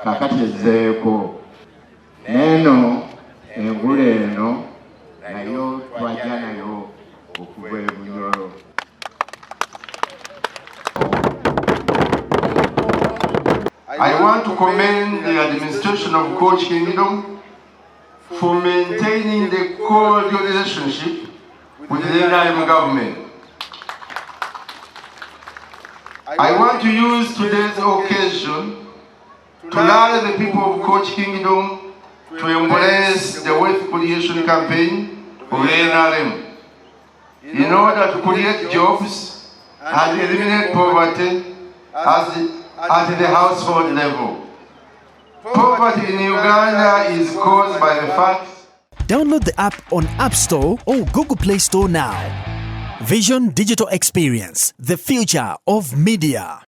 kakati ezzeeko neno engulu eno nayo twajja nayo okuva e Bunyoro. I want to commend the administration of Coach Kingdom for maintaining the cordial relationship with the NRM government. I want to use today's occasion to rally the people of Coach Kingdom to embrace the wealth creation campaign of the NRM in order to create jobs and eliminate poverty at the household level. Poverty in Uganda is caused by the fact. Download the app on App Store or Google Play Store now. Vision Digital Experience, the future of media.